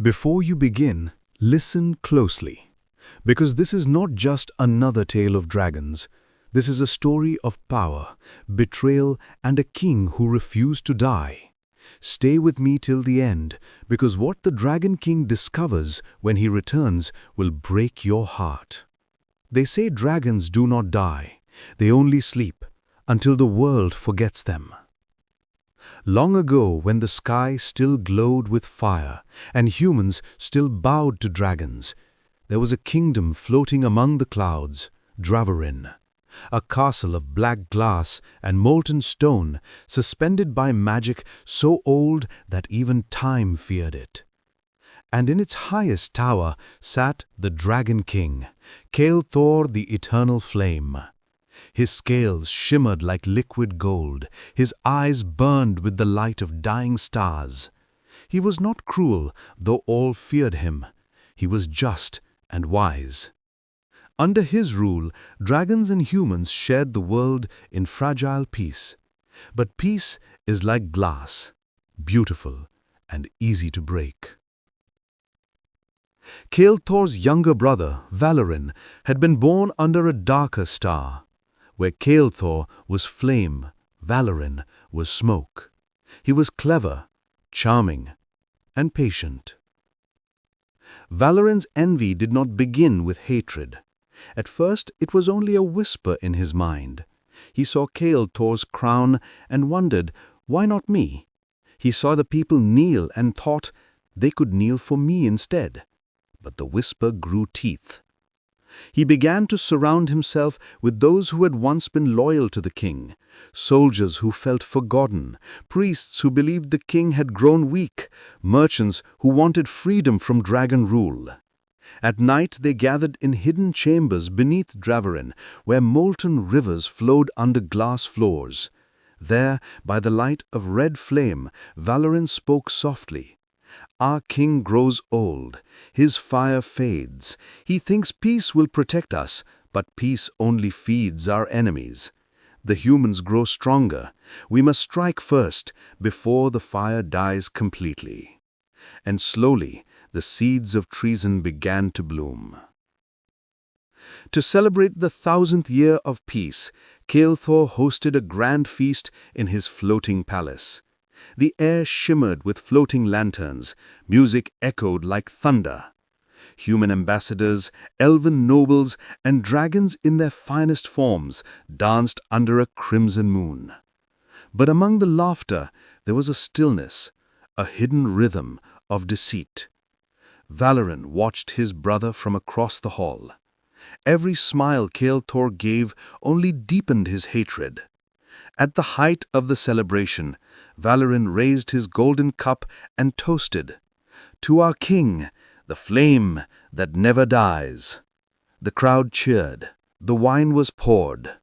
Before you begin, listen closely, because this is not just another tale of dragons. This is a story of power, betrayal, and a king who refused to die. Stay with me till the end, because what the Dragon King discovers when he returns will break your heart. They say dragons do not die, they only sleep, until the world forgets them. Long ago, when the sky still glowed with fire and humans still bowed to dragons, there was a kingdom floating among the clouds, Dravarin, a castle of black glass and molten stone suspended by magic so old that even time feared it. And in its highest tower sat the Dragon King, Thor the Eternal Flame. His scales shimmered like liquid gold, his eyes burned with the light of dying stars. He was not cruel, though all feared him. He was just and wise. Under his rule, dragons and humans shared the world in fragile peace. But peace is like glass, beautiful and easy to break. Thor's younger brother, Valarin, had been born under a darker star. Where Thor was flame, Valarin was smoke. He was clever, charming, and patient. Valarin's envy did not begin with hatred. At first, it was only a whisper in his mind. He saw Thor's crown and wondered, why not me? He saw the people kneel and thought they could kneel for me instead. But the whisper grew teeth. He began to surround himself with those who had once been loyal to the king, soldiers who felt forgotten, priests who believed the king had grown weak, merchants who wanted freedom from dragon rule. At night they gathered in hidden chambers beneath Dravarin, where molten rivers flowed under glass floors. There, by the light of red flame, Valarin spoke softly. Our king grows old, his fire fades. He thinks peace will protect us, but peace only feeds our enemies. The humans grow stronger. We must strike first, before the fire dies completely. And slowly, the seeds of treason began to bloom. To celebrate the 1000th year of peace, Thor hosted a grand feast in his floating palace. The air shimmered with floating lanterns, music echoed like thunder. Human ambassadors, elven nobles, and dragons in their finest forms danced under a crimson moon. But among the laughter, there was a stillness, a hidden rhythm of deceit. Valarin watched his brother from across the hall. Every smile Thor gave only deepened his hatred. At the height of the celebration, Valarin raised his golden cup and toasted, "To our king, the flame that never dies." The crowd cheered. The wine was poured.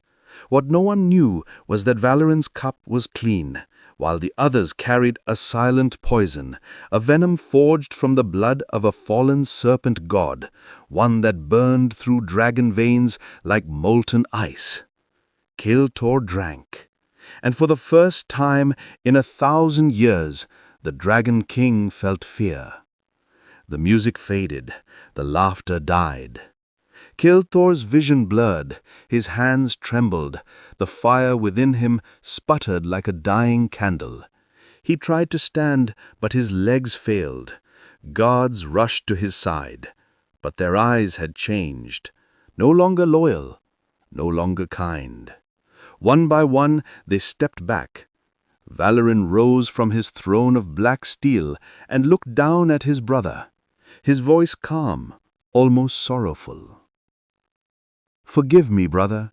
What no one knew was that Valarin's cup was clean, while the others carried a silent poison, a venom forged from the blood of a fallen serpent god, one that burned through dragon veins like molten ice. Thor drank. And for the first time in 1000 years, the Dragon King felt fear. The music faded, the laughter died. Thor's vision blurred, his hands trembled, the fire within him sputtered like a dying candle. He tried to stand, but his legs failed. Guards rushed to his side, but their eyes had changed, no longer loyal, no longer kind. One by one, they stepped back. Valarin rose from his throne of black steel and looked down at his brother, his voice calm, almost sorrowful. "Forgive me, brother.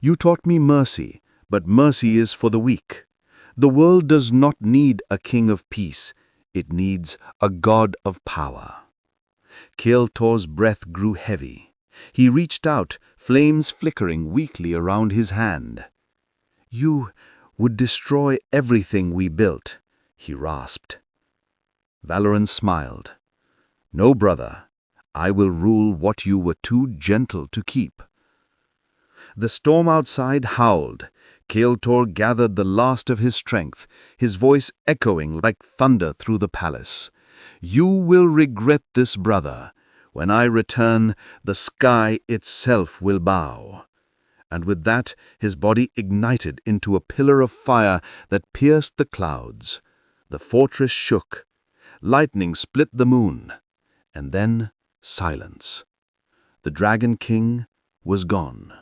You taught me mercy, but mercy is for the weak. The world does not need a king of peace. It needs a god of power." Thor's breath grew heavy. He reached out, flames flickering weakly around his hand. "You would destroy everything we built," he rasped. Valarin smiled. "No, brother. I will rule what you were too gentle to keep." The storm outside howled. Thor gathered the last of his strength, his voice echoing like thunder through the palace. You will regret this, brother. When I return, the sky itself will bow." And with that, his body ignited into a pillar of fire that pierced the clouds. The fortress shook. Lightning split the moon. And then silence. The Dragon King was gone.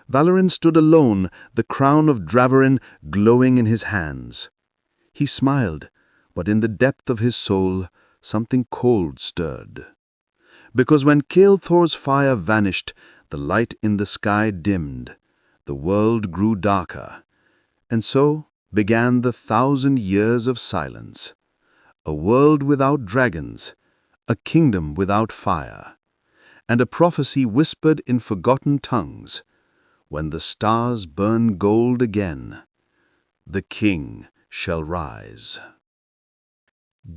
Valorin stood alone, the crown of Dravarin glowing in his hands. He smiled, but in the depth of his soul, something cold stirred. Because when Kael'thor's fire vanished, the light in the sky dimmed, the world grew darker, and so began the 1,000 years of silence. A world without dragons, a kingdom without fire, and a prophecy whispered in forgotten tongues. When the stars burn gold again, the king shall rise.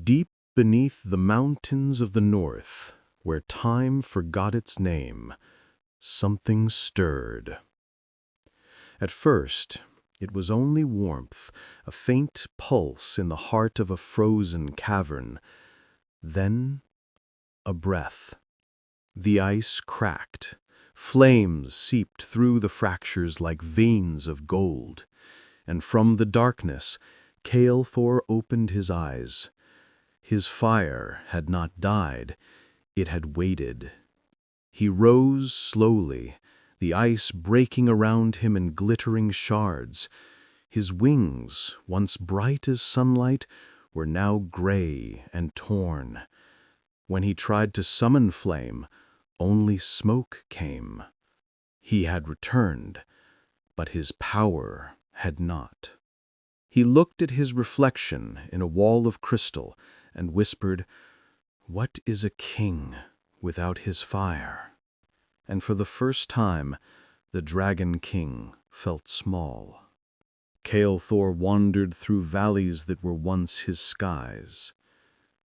Deep beneath the mountains of the north, where time forgot its name, something stirred. At first, it was only warmth, a faint pulse in the heart of a frozen cavern. Then, a breath. The ice cracked. Flames seeped through the fractures like veins of gold. And from the darkness, Kael'thor opened his eyes. His fire had not died, it had waited. He rose slowly, the ice breaking around him in glittering shards. His wings, once bright as sunlight, were now gray and torn. When he tried to summon flame, only smoke came. He had returned, but his power had not. He looked at his reflection in a wall of crystal and whispered, "What is a king without his fire?" And for the first time, the Dragon King felt small. Kael'thor wandered through valleys that were once his skies.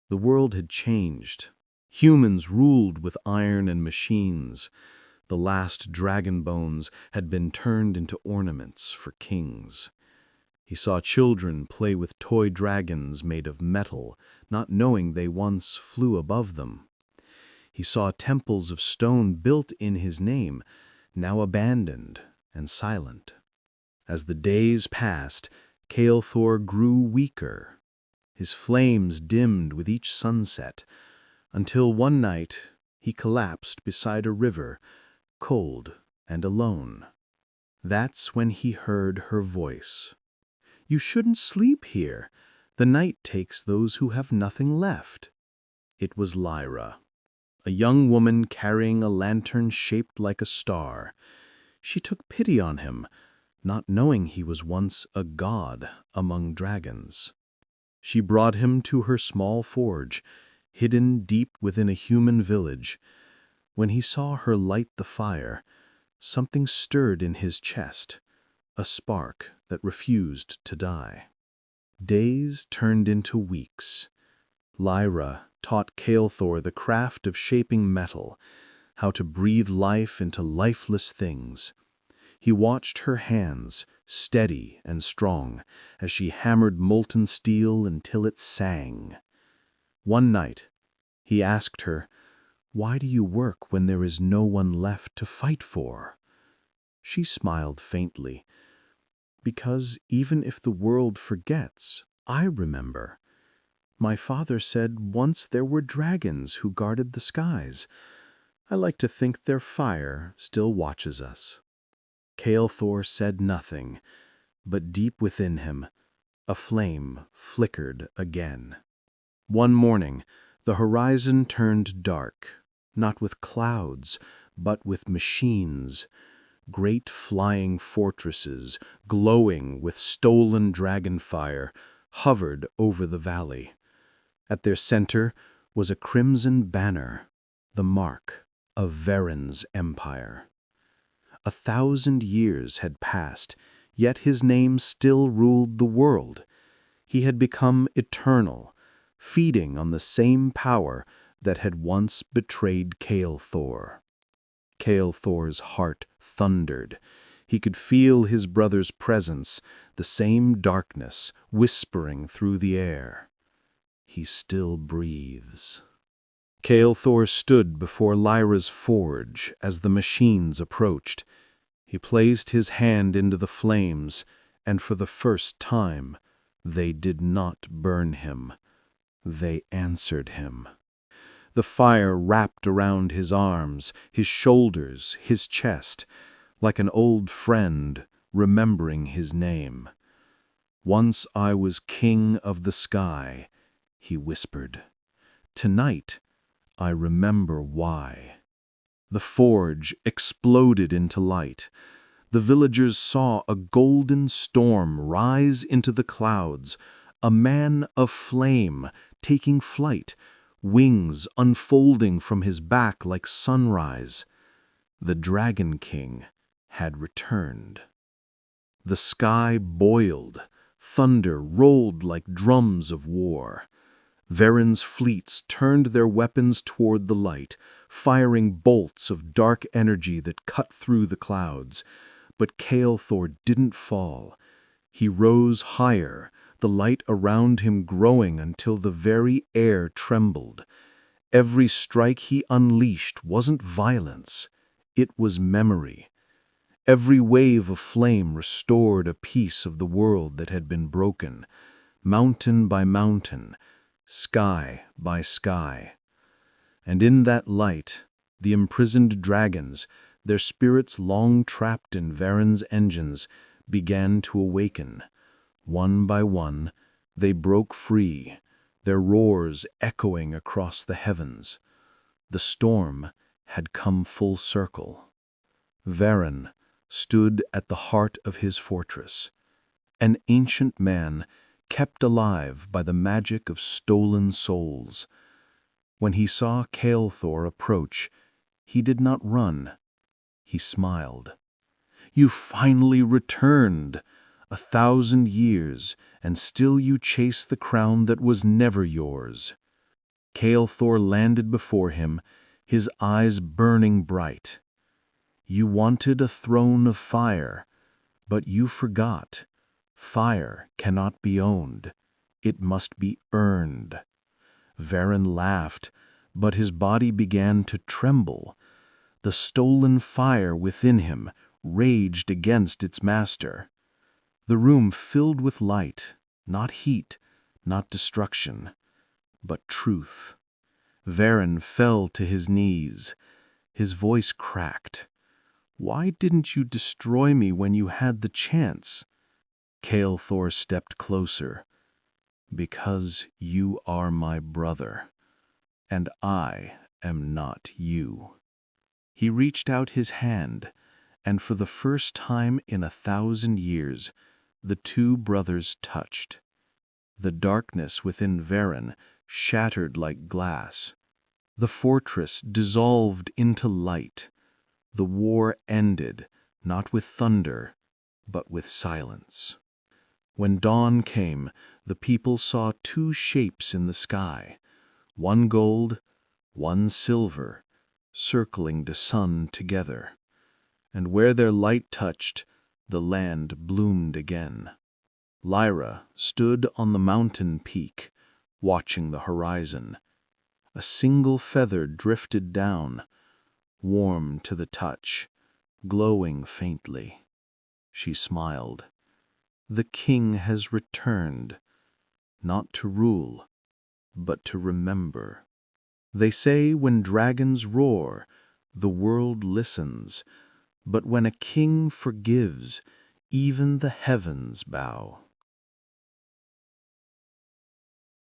The world had changed. Humans ruled with iron and machines. The last dragon bones had been turned into ornaments for kings. He saw children play with toy dragons made of metal, not knowing they once flew above them. He saw temples of stone built in his name, now abandoned and silent. As the days passed, Kael'thor grew weaker. His flames dimmed with each sunset, until one night he collapsed beside a river, cold and alone. That's when he heard her voice. "You shouldn't sleep here. The night takes those who have nothing left." It was Lyra, a young woman carrying a lantern shaped like a star. She took pity on him, not knowing he was once a god among dragons. She brought him to her small forge, hidden deep within a human village. When he saw her light the fire, something stirred in his chest, a spark that refused to die. Days turned into weeks. Lyra taught Kael'thor the craft of shaping metal, how to breathe life into lifeless things. He watched her hands, steady and strong, as she hammered molten steel until it sang. One night, he asked her, "Why do you work when there is no one left to fight for?" She smiled faintly. "Because even if the world forgets, I remember. My father said once there were dragons who guarded the skies. I like to think their fire still watches us." Kael'thor said nothing, but deep within him, a flame flickered again. One morning, the horizon turned dark, not with clouds, but with machines. Great flying fortresses, glowing with stolen dragon fire, hovered over the valley. At their center was a crimson banner, the mark of Varen's empire. 1,000 years had passed, yet his name still ruled the world. He had become eternal, feeding on the same power that had once betrayed Kael'thor. Kael'thor's heart thundered. He could feel his brother's presence, the same darkness whispering through the air. he still breathes. Kael'thor stood before Lyra's forge as the machines approached. He placed his hand into the flames, and for the first time, they did not burn him. They answered him. The fire wrapped around his arms, his shoulders, his chest, like an old friend remembering his name. "Once I was king of the sky," he whispered. "Tonight, I remember why." The forge exploded into light. The villagers saw a golden storm rise into the clouds, a man of flame taking flight, wings unfolding from his back like sunrise. The Dragon King had returned. The sky boiled, thunder rolled like drums of war. Varen's fleets turned their weapons toward the light, firing bolts of dark energy that cut through the clouds. But Kael'thor didn't fall. He rose higher, the light around him growing until the very air trembled. Every strike he unleashed wasn't violence, it was memory. Every wave of flame restored a piece of the world that had been broken, mountain by mountain, sky by sky. And in that light, the imprisoned dragons, their spirits long trapped in Varen's engines, began to awaken. One by one, they broke free, their roars echoing across the heavens. The storm had come full circle. Varen stood at the heart of his fortress, an ancient man kept alive by the magic of stolen souls. When he saw Kael'thor approach, he did not run. He smiled. "You finally returned. 1,000 years, and still you chase the crown that was never yours." Kael'thor landed before him, his eyes burning bright. "You wanted a throne of fire, but you forgot. Fire cannot be owned. It must be earned." Varen laughed, but his body began to tremble. The stolen fire within him raged against its master. The room filled with light, not heat, not destruction, but truth. Varen fell to his knees. His voice cracked. "Why didn't you destroy me when you had the chance?" Kael'thor stepped closer. "Because you are my brother, and I am not you." He reached out his hand, and for the first time in 1,000 years, the two brothers touched. The darkness within Varen shattered like glass. The fortress dissolved into light. The war ended, not with thunder, but with silence. When dawn came, the people saw two shapes in the sky, one gold, one silver, circling the sun together. And where their light touched, the land bloomed again. Lyra stood on the mountain peak, watching the horizon. A single feather drifted down, warm to the touch, glowing faintly. She smiled. "The king has returned, not to rule, but to remember." They say when dragons roar, the world listens, but when a king forgives, even the heavens bow.